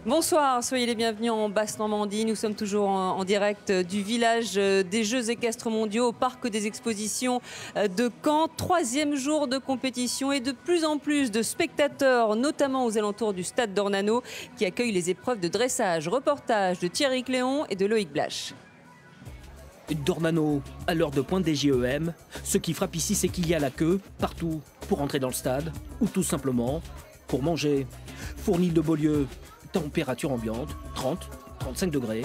Bonsoir, soyez les bienvenus en Basse-Normandie. Nous sommes toujours en direct du village des Jeux équestres mondiaux au Parc des Expositions de Caen. 3e jour de compétition et de plus en plus de spectateurs, notamment aux alentours du stade d'Ornano, qui accueillent les épreuves de dressage. Reportage de Thierry Cléon et de Loïc Blache. D'Ornano, à l'heure de pointe des JEM, ce qui frappe ici, c'est qu'il y a la queue partout pour entrer dans le stade ou tout simplement pour manger. Fournil de Beaulieu, température ambiante, 30-35 degrés.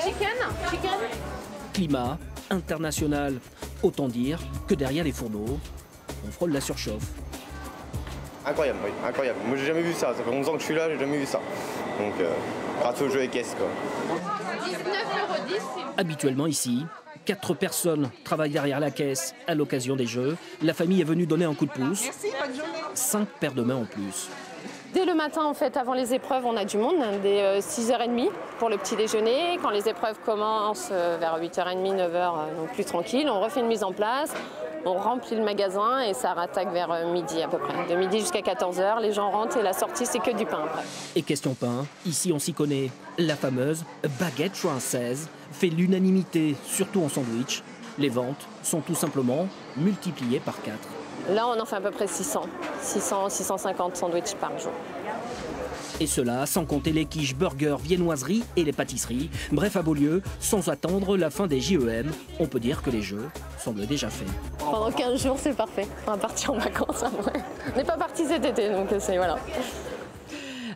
Chicken. Climat international, autant dire que derrière les fourneaux, on frôle la surchauffe. Incroyable, oui, incroyable. Moi j'ai jamais vu ça, ça fait 11 ans que je suis là, j'ai jamais vu ça. Donc grâce au jeu équestre quoi. 19,10 €. Habituellement ici, 4 personnes travaillent derrière la caisse à l'occasion des Jeux. La famille est venue donner un coup de pouce. 5 paires de mains en plus. Dès le matin, en fait, avant les épreuves, on a du monde, dès 6h30 pour le petit déjeuner. Quand les épreuves commencent vers 8h30, 9h, donc plus tranquille, on refait une mise en place, on remplit le magasin et ça rattaque vers midi à peu près. De midi jusqu'à 14h, les gens rentrent et la sortie, c'est que du pain après. Et question pain, ici on s'y connaît. La fameuse baguette française fait l'unanimité, surtout en sandwich. Les ventes sont tout simplement multipliées par 4. Là, on en fait à peu près 650 sandwichs par jour. Et cela sans compter les quiches, burgers, viennoiseries et les pâtisseries. Bref, à Beaulieu, sans attendre la fin des JEM, on peut dire que les Jeux semblent déjà faits. Pendant 15 jours, c'est parfait. On va partir en vacances après. On n'est pas parti cet été, donc c'est voilà.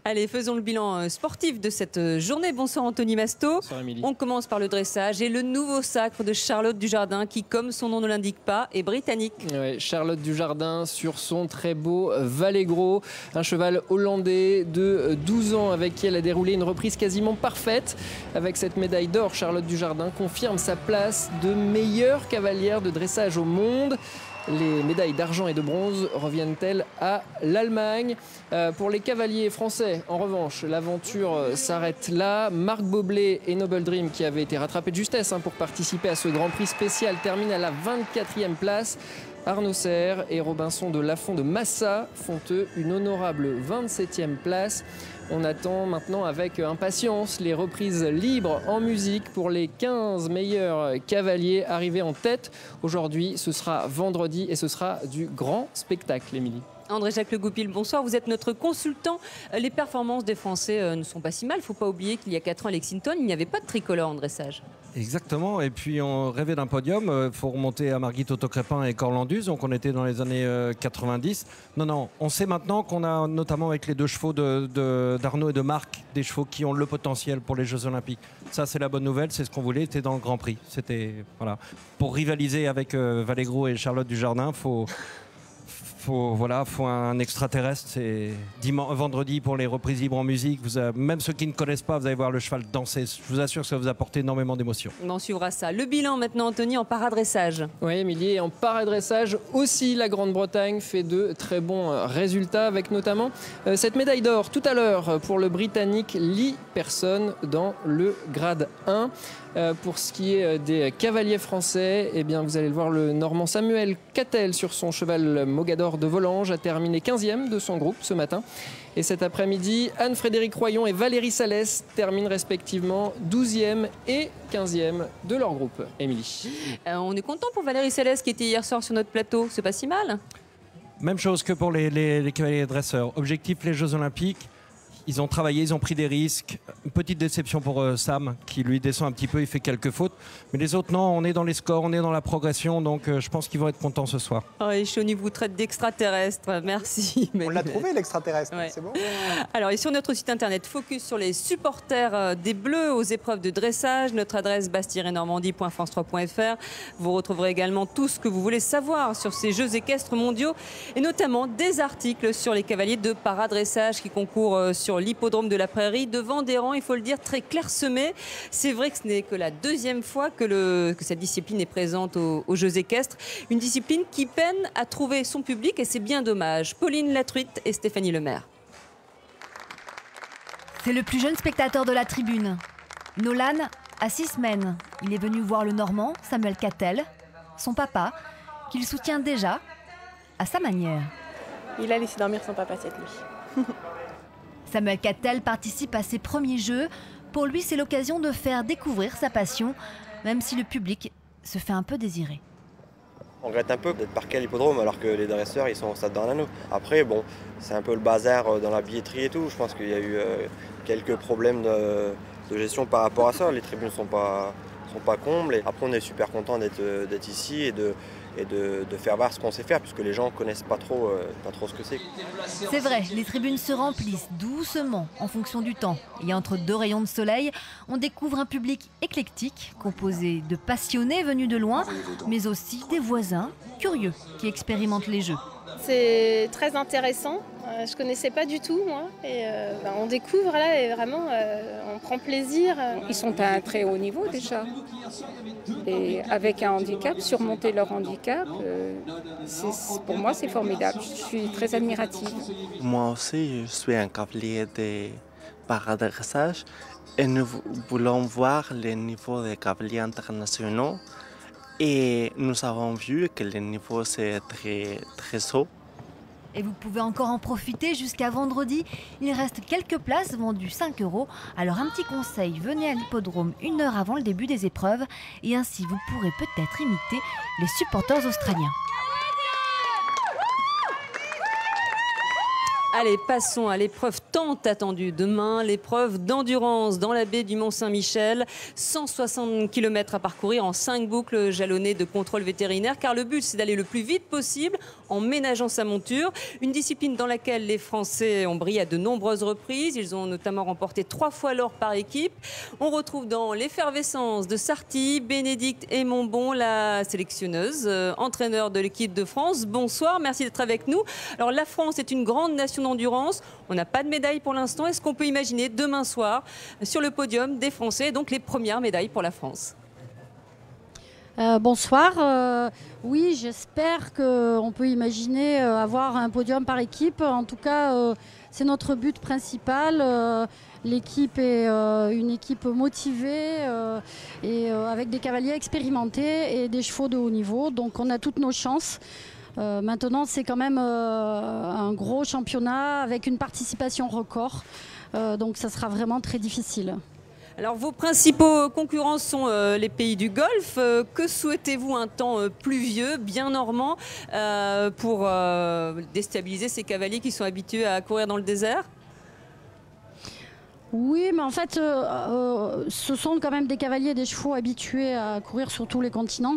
Allez, faisons le bilan sportif de cette journée. Bonsoir Anthony Masto. Bonsoir Émilie. On commence par le dressage et le nouveau sacre de Charlotte Dujardin qui, comme son nom ne l'indique pas, est britannique. Ouais, Charlotte Dujardin sur son très beau Vallegro, un cheval hollandais de 12 ans avec qui elle a déroulé une reprise quasiment parfaite. Avec cette médaille d'or, Charlotte Dujardin confirme sa place de meilleure cavalière de dressage au monde. Les médailles d'argent et de bronze reviennent-elles à l'Allemagne? Pour les cavaliers français, en revanche, l'aventure s'arrête là. Marc Boblé et Noble Dream, qui avaient été rattrapés de justesse pour participer à ce Grand Prix spécial, terminent à la 24e place. Arnaud Serre et Robinson de Lafont de Massa font eux une honorable 27e place. On attend maintenant avec impatience les reprises libres en musique pour les 15 meilleurs cavaliers arrivés en tête. Aujourd'hui, ce sera vendredi et ce sera du grand spectacle, Émilie. André-Jacques Le Goupil, bonsoir. Vous êtes notre consultant. Les performances des Français ne sont pas si mal. Il ne faut pas oublier qu'il y a 4 ans à Lexington, il n'y avait pas de tricolore en dressage. Exactement, et puis on rêvait d'un podium, il faut remonter à Margit Otto-Crépin et Corlandus, donc on était dans les années 90. Non, on sait maintenant qu'on a, notamment avec les 2 chevaux d'Arnaud et de Marc, des chevaux qui ont le potentiel pour les Jeux Olympiques. Ça c'est la bonne nouvelle, c'est ce qu'on voulait, c'était dans le Grand Prix. C'était, voilà. Pour rivaliser avec Vallegro et Charlotte Dujardin, faut un extraterrestre. C'est vendredi pour les reprises libres en musique. Même ceux qui ne connaissent pas, vous allez voir le cheval danser. Je vous assure que ça va vous apporter énormément d'émotions. On suivra ça. Le bilan maintenant, Anthony, en paradressage. Oui, Émilie, et en paradressage aussi, la Grande-Bretagne fait de très bons résultats, avec notamment cette médaille d'or tout à l'heure pour le Britannique Lee Person dans le grade 1. Pour ce qui est des cavaliers français, eh bien, vous allez le voir, le Normand Samuel Cattel sur son cheval Mogador de Volanges a terminé 15e de son groupe ce matin. Et cet après-midi, Anne-Frédéric Royon et Valérie Salès terminent respectivement 12e et 15e de leur groupe. Émilie. On est content pour Valérie Salès qui était hier soir sur notre plateau. C'est pas si mal. Même chose que pour les cavaliers dresseurs. Objectif, les Jeux Olympiques. Ils ont travaillé, ils ont pris des risques. Une petite déception pour Sam, qui lui descend un petit peu, il fait quelques fautes. Mais les autres, non, on est dans les scores, on est dans la progression, donc je pense qu'ils vont être contents ce soir. Oh, et Choni vous traite d'extraterrestre, merci. On l'a trouvé l'extraterrestre, ouais. C'est bon. Alors, et sur notre site internet, focus sur les supporters des Bleus aux épreuves de dressage. Notre adresse basse-normandie.france3.fr. Vous retrouverez également tout ce que vous voulez savoir sur ces Jeux équestres mondiaux et notamment des articles sur les cavaliers de paradressage qui concourent sur l'hippodrome de la Prairie devant des rangs, il faut le dire, très clairsemés. C'est vrai que ce n'est que la 2e fois que cette discipline est présente aux Jeux équestres. Une discipline qui peine à trouver son public et c'est bien dommage. Pauline Latruite et Stéphanie Lemaire. C'est le plus jeune spectateur de la tribune. Nolan a 6 semaines. Il est venu voir le Normand Samuel Cattel, son papa, qu'il soutient déjà à sa manière. Il a laissé dormir son papa cette nuit. Samuel Cattel participe à ses premiers Jeux. Pour lui, c'est l'occasion de faire découvrir sa passion, même si le public se fait un peu désirer. On regrette un peu d'être parqué à l'hippodrome alors que les dresseurs ils sont au stade d'Ornano. Après bon, c'est un peu le bazar dans la billetterie et tout. Je pense qu'il y a eu quelques problèmes de gestion par rapport à ça. Les tribunes sont pas combles. Et après on est super content d'être ici et de faire voir ce qu'on sait faire puisque les gens ne connaissent pas trop ce que c'est. C'est vrai, les tribunes se remplissent doucement en fonction du temps. Et entre deux rayons de soleil, on découvre un public éclectique composé de passionnés venus de loin, mais aussi des voisins curieux qui expérimentent les jeux. C'est très intéressant, je ne connaissais pas du tout moi, et on découvre là et vraiment on prend plaisir. Ils sont à un très haut niveau déjà, et avec un handicap, surmonter leur handicap, pour moi c'est formidable, je suis très admirative. Moi aussi je suis un cavalier de paradressage et nous voulons voir les niveaux des cavaliers internationaux. Et nous avons vu que le niveau c'est très haut. Et vous pouvez encore en profiter jusqu'à vendredi. Il reste quelques places vendues 5 €. Alors un petit conseil, venez à l'hippodrome 1 heure avant le début des épreuves et ainsi vous pourrez peut-être imiter les supporters australiens. Allez, passons à l'épreuve tant attendue demain, l'épreuve d'endurance dans la baie du Mont-Saint-Michel. 160 km à parcourir en 5 boucles jalonnées de contrôle vétérinaire, car le but c'est d'aller le plus vite possible en ménageant sa monture. Une discipline dans laquelle les Français ont brillé à de nombreuses reprises. Ils ont notamment remporté 3 fois l'or par équipe. On retrouve dans l'effervescence de Sarti, Bénédicte et Montbon, la sélectionneuse, entraîneur de l'équipe de France. Bonsoir, merci d'être avec nous. Alors la France est une grande nation d'endurance. On n'a pas de médaille pour l'instant. Est-ce qu'on peut imaginer demain soir sur le podium des Français, donc les premières médailles pour la France? Bonsoir. Oui, j'espère qu'on peut imaginer avoir un podium par équipe. En tout cas, c'est notre but principal. L'équipe est une équipe motivée et avec des cavaliers expérimentés et des chevaux de haut niveau. Donc on a toutes nos chances. Maintenant, c'est quand même un gros championnat avec une participation record. Donc ça sera vraiment très difficile. Alors vos principaux concurrents sont les pays du Golfe. Que souhaitez-vous un temps pluvieux, bien normand, pour déstabiliser ces cavaliers qui sont habitués à courir dans le désert ? Oui, mais en fait, ce sont quand même des cavaliers et des chevaux habitués à courir sur tous les continents.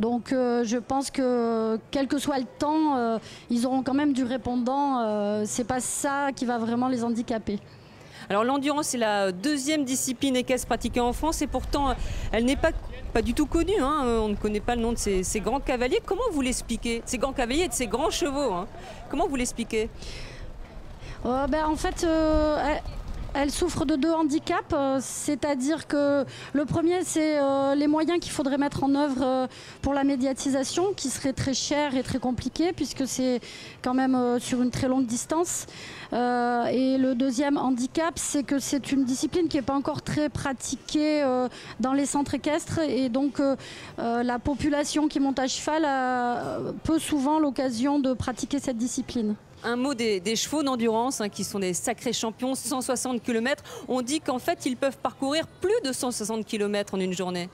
Donc je pense que quel que soit le temps, ils auront quand même du répondant. C'est pas ça qui va vraiment les handicaper. Alors l'endurance, c'est la deuxième discipline équestre pratiquée en France et pourtant elle n'est pas du tout connue. Hein. On ne connaît pas le nom de ces grands cavaliers. Comment vous l'expliquez? Ces grands cavaliers et de ces grands chevaux. Hein. Comment vous l'expliquez? En fait, elle souffre de 2 handicaps, c'est-à-dire que le premier, c'est les moyens qu'il faudrait mettre en œuvre pour la médiatisation, qui serait très cher et très compliqué, puisque c'est quand même sur une très longue distance. Et le deuxième handicap, c'est que c'est une discipline qui n'est pas encore très pratiquée dans les centres équestres, et donc la population qui monte à cheval a peu souvent l'occasion de pratiquer cette discipline. Un mot des chevaux d'endurance qui sont des sacrés champions, 160 km. On dit qu'en fait, ils peuvent parcourir plus de 160 km en une journée.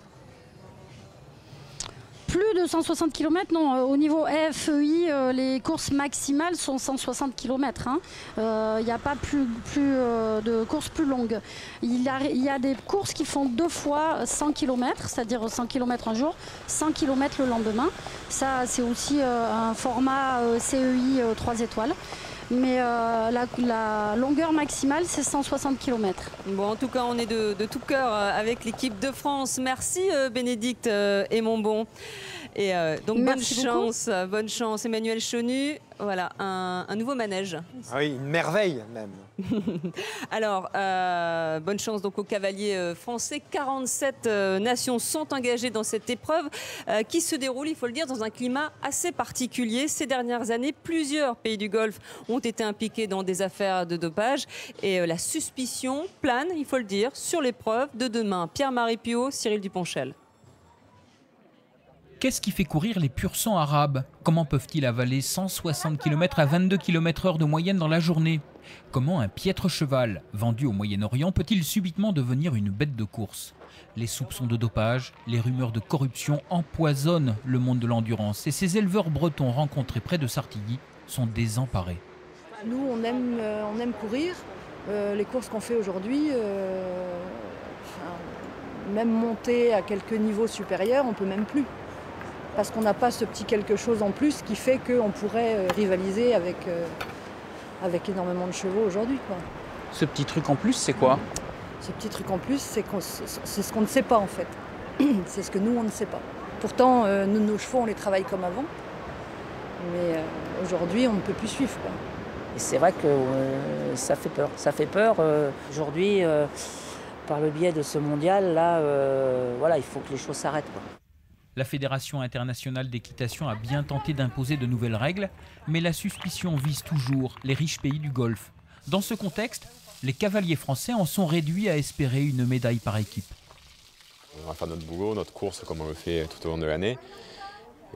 Plus de 160 km, non. Au niveau FEI, les courses maximales sont 160 km. Il n'y a pas plus de courses plus longues. Il y a des courses qui font 2 fois 100 km, c'est-à-dire 100 km un jour, 100 km le lendemain. Ça, c'est aussi un format CEI 3 étoiles. Mais la longueur maximale, c'est 160 km. Bon, en tout cas, on est de tout cœur avec l'équipe de France. Merci Bénédicte et Montbon. Et donc bonne chance Emmanuel Chenu. Voilà, un nouveau manège. Ah oui, une merveille même. Alors, bonne chance donc aux cavaliers français. 47 nations sont engagées dans cette épreuve qui se déroule, il faut le dire, dans un climat assez particulier. Ces dernières années, plusieurs pays du Golfe ont été impliqués dans des affaires de dopage et la suspicion plane, il faut le dire, sur l'épreuve de demain. Pierre-Marie Piot, Cyril Duponchel. qu'est-ce qui fait courir les pur sang arabes? Comment peuvent-ils avaler 160 km à 22 km/h de moyenne dans la journée? Comment un piètre cheval, vendu au Moyen-Orient, peut-il subitement devenir une bête de course? Les soupçons de dopage, les rumeurs de corruption empoisonnent le monde de l'endurance et ces éleveurs bretons rencontrés près de Sartigny sont désemparés. Nous, on aime courir. Les courses qu'on fait aujourd'hui, même monter à quelques niveaux supérieurs, on ne peut même plus. Parce qu'on n'a pas ce petit quelque chose en plus qui fait qu'on pourrait rivaliser avec énormément de chevaux aujourd'hui. Ce petit truc en plus, c'est quoi? Ce petit truc en plus, c'est ce qu'on ne sait pas en fait. C'est ce que nous, on ne sait pas. Pourtant, nos chevaux, on les travaille comme avant. Mais aujourd'hui, on ne peut plus suivre. Et c'est vrai que ça fait peur. Ça fait peur. Aujourd'hui, par le biais de ce mondial, là, voilà, il faut que les choses s'arrêtent. La Fédération internationale d'équitation a bien tenté d'imposer de nouvelles règles, mais la suspicion vise toujours les riches pays du Golfe. Dans ce contexte, les cavaliers français en sont réduits à espérer une médaille par équipe. On va faire notre boulot, notre course comme on le fait tout au long de l'année,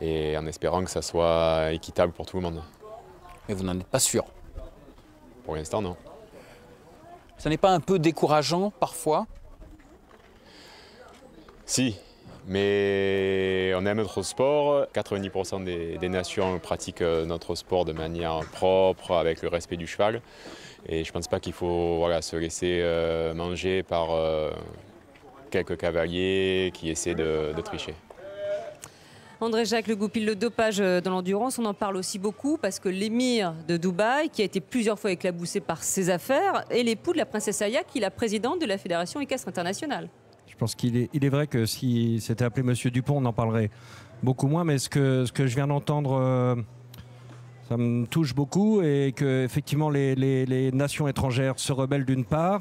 et en espérant que ça soit équitable pour tout le monde. Mais vous n'en êtes pas sûr? Pour l'instant, non. Ça n'est pas un peu décourageant parfois? Si, mais on aime notre sport. 90% des nations pratiquent notre sport de manière propre, avec le respect du cheval. Et je ne pense pas qu'il faut se laisser manger par quelques cavaliers qui essaient de tricher. André-Jacques Le Goupil, le dopage dans l'endurance, on en parle aussi beaucoup parce que l'émir de Dubaï, qui a été plusieurs fois éclaboussé par ses affaires, est l'époux de la princesse Aya, qui est la présidente de la Fédération équestre internationale. Je pense qu'il est vrai que si c'était appelé Monsieur Dupont, on en parlerait beaucoup moins. Mais ce que je viens d'entendre, ça me touche beaucoup, et que effectivement les nations étrangères se rebellent d'une part.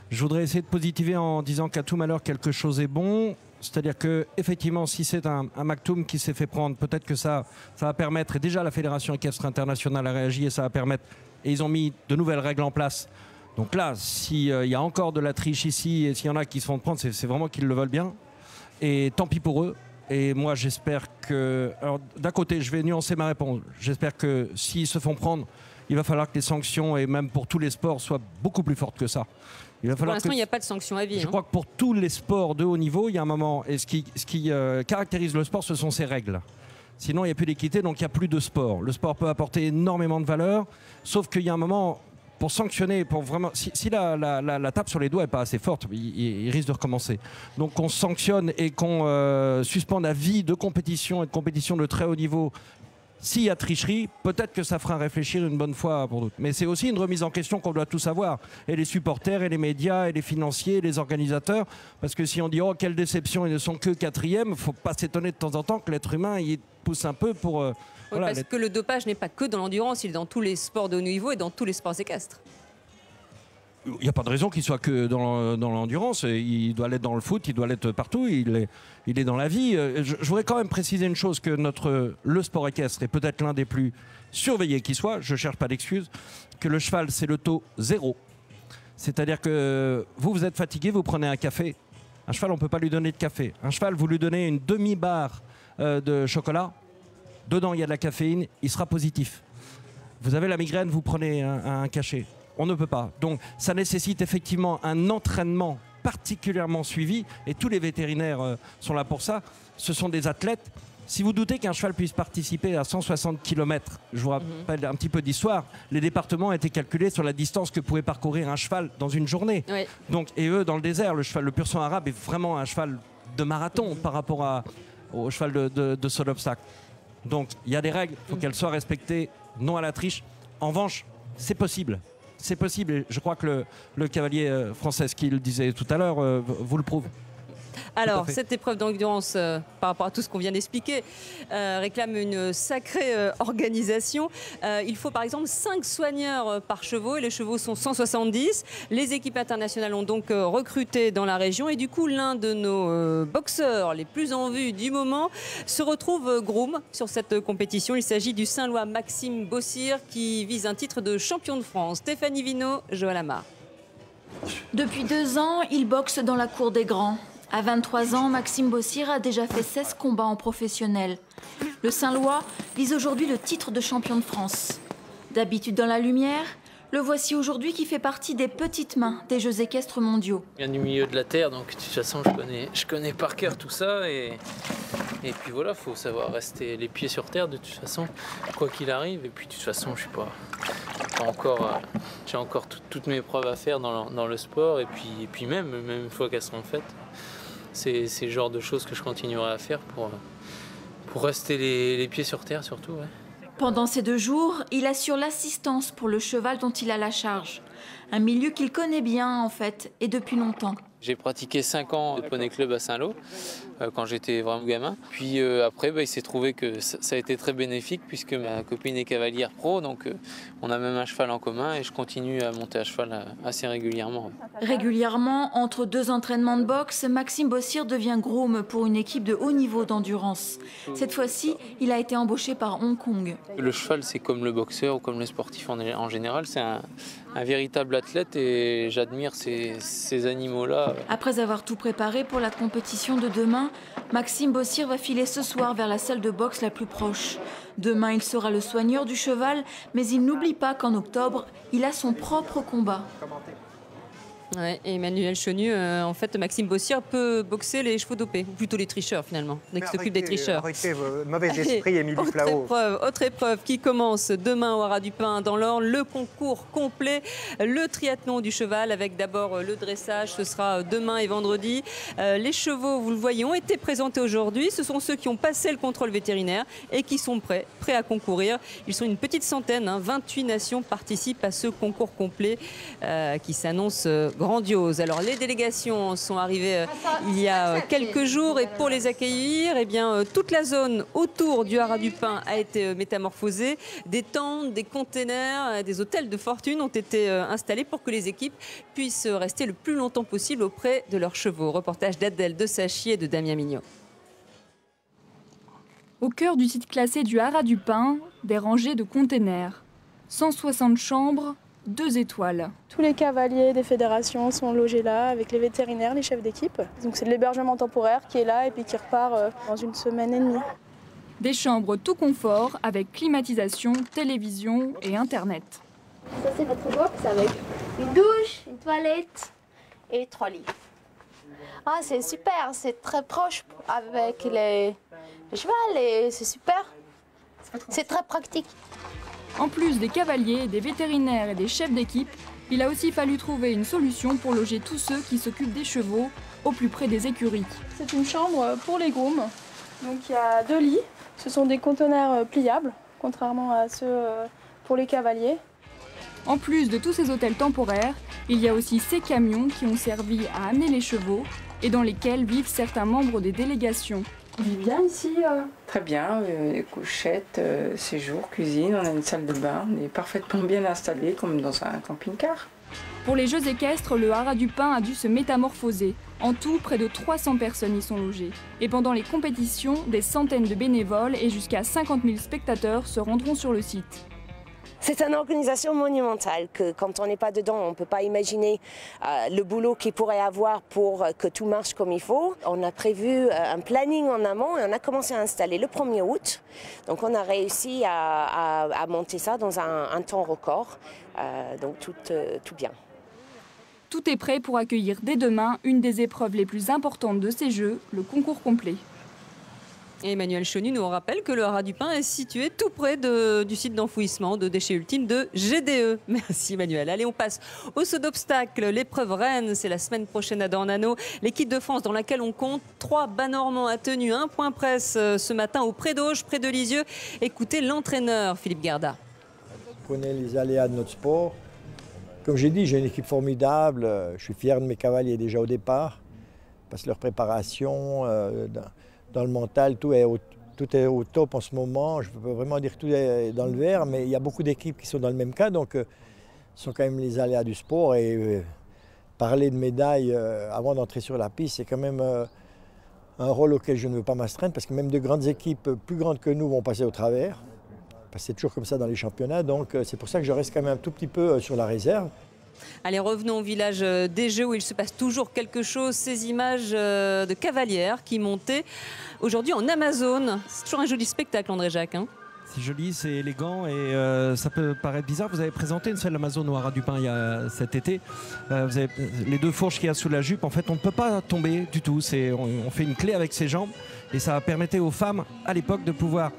Je voudrais essayer de positiver en disant qu'à tout malheur, quelque chose est bon. C'est-à-dire que effectivement, si c'est un Maktoum qui s'est fait prendre, peut-être que ça va permettre, et déjà la Fédération équestre internationale a réagi, et ça va permettre, et ils ont mis de nouvelles règles en place. Donc là, s'il y a encore de la triche ici, et s'il y en a qui se font prendre, c'est vraiment qu'ils le veulent bien. Et tant pis pour eux. Et moi, j'espère que... Alors, d'un côté, je vais nuancer ma réponse. J'espère que s'ils se font prendre, il va falloir que les sanctions, et même pour tous les sports, soient beaucoup plus fortes que ça. Pour l'instant, il n'y a pas de sanctions à vie. Je crois que pour tous les sports de haut niveau, il y a un moment... Et ce qui caractérise le sport, ce sont ses règles. Sinon, il n'y a plus d'équité, donc il n'y a plus de sport. Le sport peut apporter énormément de valeur, sauf qu'il y a un moment... Pour sanctionner, pour vraiment, si la tape sur les doigts n'est pas assez forte, il risque de recommencer. Donc qu'on sanctionne et qu'on suspende à vie de compétition et de compétition de très haut niveau. S'il y a tricherie, peut-être que ça fera réfléchir une bonne fois pour d'autres. Mais c'est aussi une remise en question qu'on doit tous avoir. Et les supporters, et les médias, et les financiers, et les organisateurs. Parce que si on dit « Oh, quelle déception, ils ne sont que quatrième », il ne faut pas s'étonner de temps en temps que l'être humain il pousse un peu pour... Oui, voilà, parce que le dopage n'est pas que dans l'endurance, il est dans tous les sports de haut niveau et dans tous les sports équestres. Il n'y a pas de raison qu'il soit que dans l'endurance. Il doit l'être dans le foot, il doit l'être partout, il est dans la vie. Je voudrais quand même préciser une chose, que le sport équestre est peut-être l'un des plus surveillés qui soit, je ne cherche pas d'excuses, que le cheval, c'est le taux 0. C'est-à-dire que vous êtes fatigué, vous prenez un café. Un cheval, on ne peut pas lui donner de café. Un cheval, vous lui donnez une demi-barre de chocolat. Dedans, il y a de la caféine, il sera positif. Vous avez la migraine, vous prenez un cachet. On ne peut pas. Donc, ça nécessite effectivement un entraînement particulièrement suivi, et tous les vétérinaires sont là pour ça. Ce sont des athlètes. Si vous doutez qu'un cheval puisse participer à 160 km, je vous rappelle un petit peu d'histoire, les départements ont été calculés sur la distance que pouvait parcourir un cheval dans une journée. Oui. Donc, et eux, dans le désert, le pur sang arabe est vraiment un cheval de marathon par rapport au cheval de saut d'obstacle. Donc, il y a des règles, il faut qu'elles soient respectées, non à la triche. En revanche, c'est possible. C'est possible, et je crois que le cavalier français, qui le disait tout à l'heure, vous le prouve. Alors, cette épreuve d'endurance, par rapport à tout ce qu'on vient d'expliquer, réclame une sacrée organisation. Il faut par exemple 5 soigneurs par chevaux, et les chevaux sont 170. Les équipes internationales ont donc recruté dans la région, et du coup, l'un de nos boxeurs les plus en vue du moment se retrouve groom sur cette compétition. Il s'agit du Saint-Lois Maxime Bossir, qui vise un titre de champion de France. Stéphanie Vino, Joël Amar. Depuis 2 ans, il boxe dans la cour des grands. À 23 ans, Maxime Bossir a déjà fait 16 combats en professionnel. Le Saint-Lois vise aujourd'hui le titre de champion de France. D'habitude dans la lumière, le voici aujourd'hui qui fait partie des petites mains des Jeux équestres mondiaux. Je viens du milieu de la terre, donc de toute façon je connais par cœur tout ça. Et puis voilà, il faut savoir rester les pieds sur terre de toute façon, quoi qu'il arrive. Et puis de toute façon, je suis pas encore, j'ai encore toutes mes preuves à faire dans le sport. Et puis même une fois qu'elles seront faites, c'est le genre de choses que je continuerai à faire pour rester les pieds sur terre surtout. Ouais. Pendant ces 2 jours, il assure l'assistance pour le cheval dont il a la charge. Un milieu qu'il connaît bien en fait, et depuis longtemps. J'ai pratiqué 5 ans de poney club à Saint-Lô, quand j'étais vraiment gamin. Puis après, il s'est trouvé que ça a été très bénéfique puisque ma copine est cavalière pro, donc on a même un cheval en commun et je continue à monter à cheval assez régulièrement. Régulièrement, entre 2 entraînements de boxe, Maxime Bossir devient groom pour une équipe de haut niveau d'endurance. Cette fois-ci, il a été embauché par Hong Kong. Le cheval, c'est comme le boxeur ou comme le sportif en général, c'est un véritable athlète et j'admire ces animaux-là. Après avoir tout préparé pour la compétition de demain, Maxime Bossir va filer ce soir vers la salle de boxe la plus proche. Demain, il sera le soigneur du cheval, mais il n'oublie pas qu'en octobre, il a son propre combat. Ouais, et Emmanuel Chenu, en fait, Maxime Bossir peut boxer les chevaux dopés, ou plutôt les tricheurs finalement, dès qu'il s'occupe des tricheurs. Arrêtez vos mauvais esprits, Émilie Flao. Autre épreuve qui commence demain au Haras du Pin dans l'Orne, le concours complet, le triathlon du cheval avec d'abord le dressage, ce sera demain et vendredi. Les chevaux, vous le voyez, ont été présentés aujourd'hui, ce sont ceux qui ont passé le contrôle vétérinaire et qui sont prêts à concourir. Ils sont une petite centaine, 28 nations participent à ce concours complet qui s'annonce grandiose. Alors les délégations sont arrivées il y a quelques jours et pour les accueillir, eh bien, toute la zone autour du Haras du Pin a été métamorphosée. Des tentes, des containers, des hôtels de fortune ont été installés pour que les équipes puissent rester le plus longtemps possible auprès de leurs chevaux. Reportage d'Adèle de Sachi et de Damien Mignot. Au cœur du site classé du Haras du Pin, des rangées de containers. 160 chambres, 2 étoiles. Tous les cavaliers des fédérations sont logés là avec les vétérinaires, les chefs d'équipe. Donc c'est de l'hébergement temporaire qui est là et puis qui repart dans une semaine et demie. Des chambres tout confort avec climatisation, télévision et internet. Ça c'est votre box avec une douche, une toilette et 3 lits. Ah c'est super, c'est très proche avec les chevaux et c'est super. C'est très pratique. En plus des cavaliers, des vétérinaires et des chefs d'équipe, il a aussi fallu trouver une solution pour loger tous ceux qui s'occupent des chevaux au plus près des écuries. C'est une chambre pour les grooms. Donc il y a 2 lits. Ce sont des conteneurs pliables, contrairement à ceux pour les cavaliers. En plus de tous ces hôtels temporaires, il y a aussi ces camions qui ont servi à amener les chevaux et dans lesquels vivent certains membres des délégations. On vit bien ici. Très bien, les couchettes, séjour, cuisine, on a une salle de bain, on est parfaitement bien installé comme dans un camping-car. Pour les Jeux équestres, le Haras du Pin a dû se métamorphoser. En tout, près de 300 personnes y sont logées. Et pendant les compétitions, des centaines de bénévoles et jusqu'à 50 000 spectateurs se rendront sur le site. C'est une organisation monumentale que quand on n'est pas dedans, on ne peut pas imaginer le boulot qu'il pourrait avoir pour que tout marche comme il faut. On a prévu un planning en amont et on a commencé à installer le 1er août. Donc on a réussi à monter ça dans un temps record. Donc tout bien. Tout est prêt pour accueillir dès demain une des épreuves les plus importantes de ces Jeux, le concours complet. Et Emmanuel Chenu nous rappelle que le Haras du Pin est situé tout près du site d'enfouissement de déchets ultimes de GDE. Merci Emmanuel. Allez, on passe au saut d'obstacles. L'épreuve reine, c'est la semaine prochaine à Dornano. L'équipe de France dans laquelle on compte 3 bas normands a tenu un point presse ce matin au Pré d'Auge, près de Lisieux. Écoutez l'entraîneur Philippe Garda. Je connais les aléas de notre sport. Comme j'ai dit, j'ai une équipe formidable. Je suis fier de mes cavaliers déjà au départ. Parce que leur préparation... Dans le mental, tout est au top en ce moment. Je peux vraiment dire que tout est dans le vert, mais il y a beaucoup d'équipes qui sont dans le même cas, donc ce sont quand même les aléas du sport. Et parler de médailles avant d'entrer sur la piste, c'est quand même un rôle auquel je ne veux pas m'astreindre, parce que même de grandes équipes plus grandes que nous vont passer au travers. Parce que c'est toujours comme ça dans les championnats, donc c'est pour ça que je reste quand même un tout petit peu sur la réserve. Allez, revenons au village des Jeux où il se passe toujours quelque chose. Ces images de cavalières qui montaient aujourd'hui en Amazone. C'est toujours un joli spectacle, André-Jacques. Hein. C'est joli, c'est élégant et ça peut paraître bizarre. Vous avez présenté une selle Amazone au Haras du Pin cet été. Vous avez les 2 fourches qu'il y a sous la jupe. En fait, on ne peut pas tomber du tout. On fait une clé avec ses jambes et ça permettait aux femmes à l'époque de pouvoir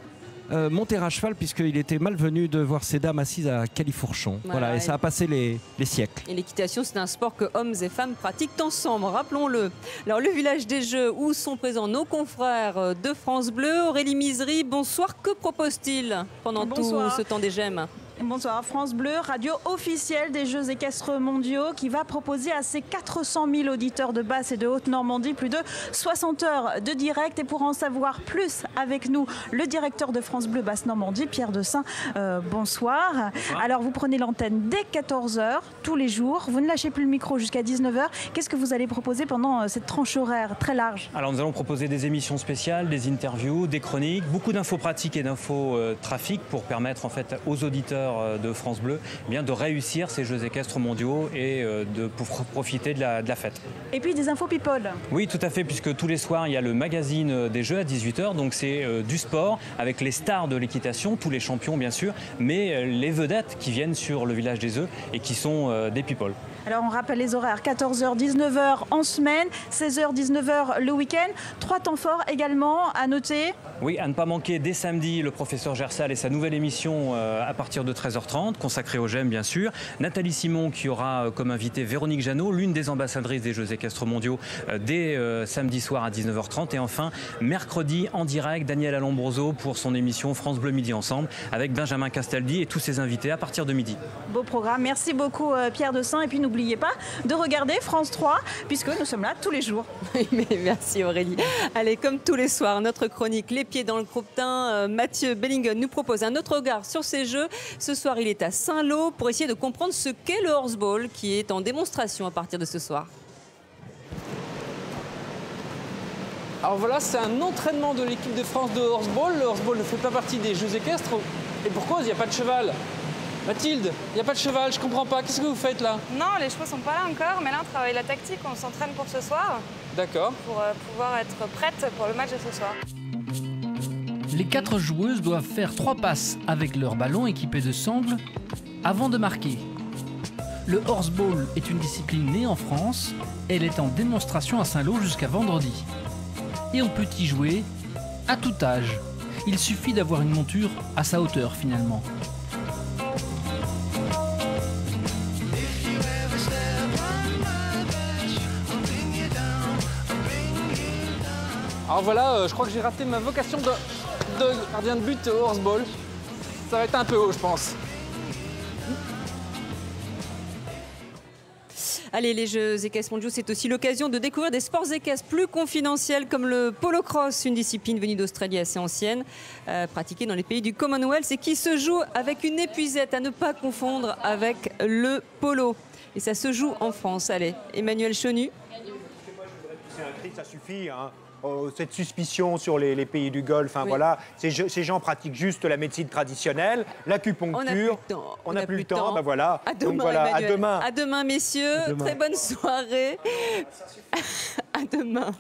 monter à cheval puisqu'il était malvenu de voir ces dames assises à califourchon. Voilà, et ça a passé les siècles. Et l'équitation, c'est un sport que hommes et femmes pratiquent ensemble, rappelons-le. Alors, le village des Jeux où sont présents nos confrères de France Bleu. Aurélie Misery, bonsoir. Que propose-t-il pendant tout ce temps des Gemmes ? Bonsoir, France Bleu, radio officielle des Jeux équestres mondiaux qui va proposer à ses 400 000 auditeurs de Basse et de Haute-Normandie plus de 60 heures de direct. Et pour en savoir plus avec nous, le directeur de France Bleu Basse-Normandie, Pierre Dessin, bonsoir. Alors vous prenez l'antenne dès 14 h tous les jours, vous ne lâchez plus le micro jusqu'à 19 h. Qu'est-ce que vous allez proposer pendant cette tranche horaire très large? Alors nous allons proposer des émissions spéciales, des interviews, des chroniques, beaucoup d'infos pratiques et d'infos trafic pour permettre en fait aux auditeurs de France Bleu de réussir ces Jeux équestres mondiaux et de profiter de la fête. Et puis des infos people. Oui, tout à fait, puisque tous les soirs il y a le magazine des Jeux à 18 h, donc c'est du sport avec les stars de l'équitation, tous les champions bien sûr, mais les vedettes qui viennent sur le village des œufs et qui sont des people. Alors on rappelle les horaires, 14 h, 19 h en semaine, 16 h, 19 h le week-end. 3 temps forts également à noter. Oui, à ne pas manquer dès samedi le professeur Gersal et sa nouvelle émission à partir de 13 h 30, consacrée aux gemmes bien sûr. Nathalie Simon qui aura comme invitée Véronique Jeannot, l'une des ambassadrices des Jeux équestres mondiaux, dès samedi soir à 19 h 30. Et enfin, mercredi en direct, Daniel Alombroso pour son émission France Bleu Midi Ensemble avec Benjamin Castaldi et tous ses invités à partir de midi. Beau programme, merci beaucoup Pierre Dessin. Et puis n'oubliez pas de regarder France 3 puisque nous sommes là tous les jours. Mais merci Aurélie. Allez, comme tous les soirs, notre chronique Les Pieds dans le Crouptin, Mathieu Bellingen nous propose un autre regard sur ces Jeux. Ce soir, il est à Saint-Lô pour essayer de comprendre ce qu'est le horseball qui est en démonstration à partir de ce soir. Alors voilà, c'est un entraînement de l'équipe de France de horseball. Le horseball ne fait pas partie des Jeux équestres. Et pour cause, il n'y a pas de cheval. Mathilde, il n'y a pas de cheval, je comprends pas. Qu'est-ce que vous faites là? Non, les chevaux sont pas là encore, mais là on travaille la tactique, on s'entraîne pour ce soir. D'accord. Pour pouvoir être prête pour le match de ce soir. Les 4 joueuses doivent faire 3 passes avec leur ballon équipé de sangles avant de marquer. Le horseball est une discipline née en France. Elle est en démonstration à Saint-Lô jusqu'à vendredi. Et on peut y jouer à tout âge. Il suffit d'avoir une monture à sa hauteur finalement. Alors voilà, je crois que j'ai raté ma vocation de gardien de but au horseball. Ça va être un peu haut, je pense. Allez, les Jeux équestres mondiaux, c'est aussi l'occasion de découvrir des sports équestres plus confidentiels comme le polo-cross, une discipline venue d'Australie assez ancienne, pratiquée dans les pays du Commonwealth et qui se joue avec une épuisette à ne pas confondre avec le polo. Et ça se joue en France. Allez, Emmanuel Chenu. C'est un cri, ça suffit, hein. Cette suspicion sur les pays du Golfe, hein, oui. Voilà, ces gens pratiquent juste la médecine traditionnelle, l'acupuncture. On n'a plus le temps. Ben voilà. À demain, donc voilà, à demain. À demain, messieurs. À demain. Très bonne soirée. À demain.